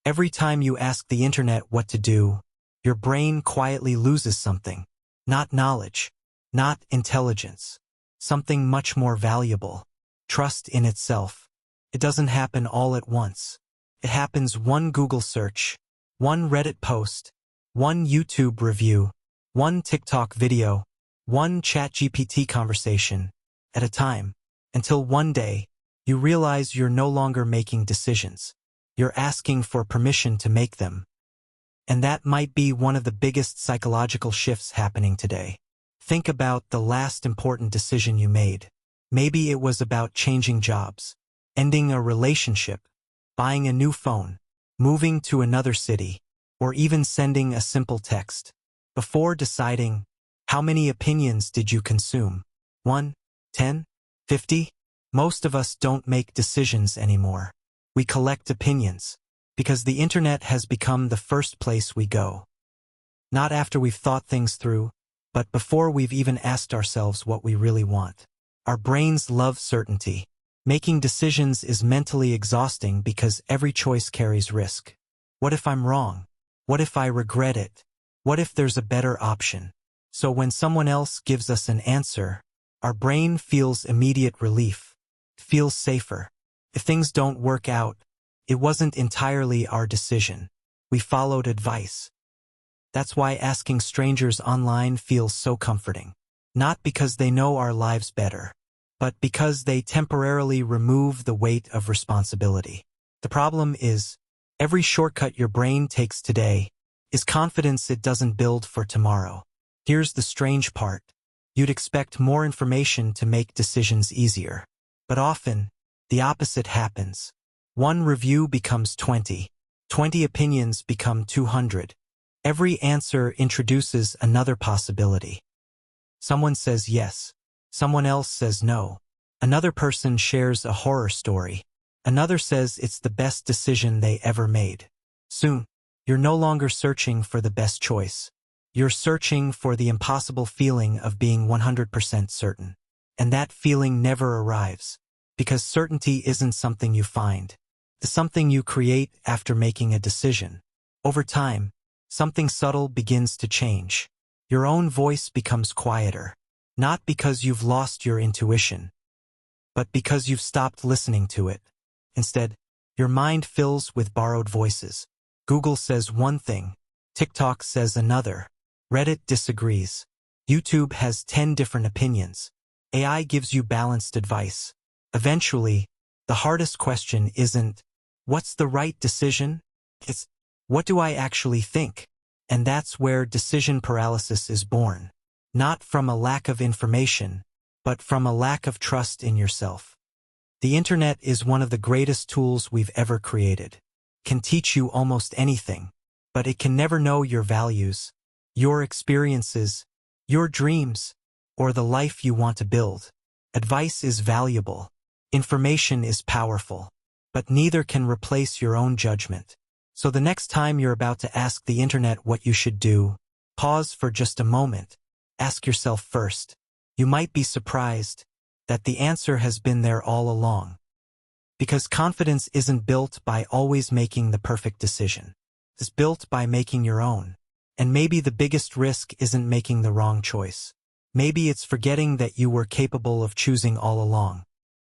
Every time you ask the internet what to do, your brain quietly loses something. Not knowledge, not intelligence. Something much more valuable. Trust in itself. It doesn't happen all at once. It happens one Google search, one Reddit post, one YouTube review, one TikTok video, one ChatGPT conversation at a time, until one day, you realize you're no longer making decisions. You're asking for permission to make them. And that might be one of the biggest psychological shifts happening today. Think about the last important decision you made. Maybe it was about changing jobs, ending a relationship, buying a new phone, moving to another city, or even sending a simple text. Before deciding, how many opinions did you consume? 1, 10, 50? Most of us don't make decisions anymore. We collect opinions, because the internet has become the first place we go. Not after we've thought things through, but before we've even asked ourselves what we really want. Our brains love certainty. Making decisions is mentally exhausting because every choice carries risk. What if I'm wrong? What if I regret it? What if there's a better option? So when someone else gives us an answer, our brain feels immediate relief. It feels safer. If things don't work out, it wasn't entirely our decision. We followed advice. That's why asking strangers online feels so comforting. Not because they know our lives better, but because they temporarily remove the weight of responsibility. The problem is, every shortcut your brain takes today is confidence it doesn't build for tomorrow. Here's the strange part. You'd expect more information to make decisions easier. But often, the opposite happens. One review becomes 20. 20 opinions become 200. Every answer introduces another possibility. Someone says yes. Someone else says no. Another person shares a horror story. Another says it's the best decision they ever made. Soon, you're no longer searching for the best choice. You're searching for the impossible feeling of being 100% certain. And that feeling never arrives, because certainty isn't something you find. It's something you create after making a decision. Over time, something subtle begins to change. Your own voice becomes quieter, not because you've lost your intuition, but because you've stopped listening to it. Instead, your mind fills with borrowed voices. Google says one thing, TikTok says another, Reddit disagrees, YouTube has 10 different opinions, AI gives you balanced advice. Eventually, the hardest question isn't, what's the right decision? It's, what do I actually think? And that's where decision paralysis is born. Not from a lack of information, but from a lack of trust in yourself. The internet is one of the greatest tools we've ever created. It can teach you almost anything, but it can never know your values, your experiences, your dreams, or the life you want to build. Advice is valuable. Information is powerful, but neither can replace your own judgment. So the next time you're about to ask the internet what you should do, pause for just a moment. Ask yourself first. You might be surprised that the answer has been there all along. Because confidence isn't built by always making the perfect decision. It's built by making your own. And maybe the biggest risk isn't making the wrong choice. Maybe it's forgetting that you were capable of choosing all along.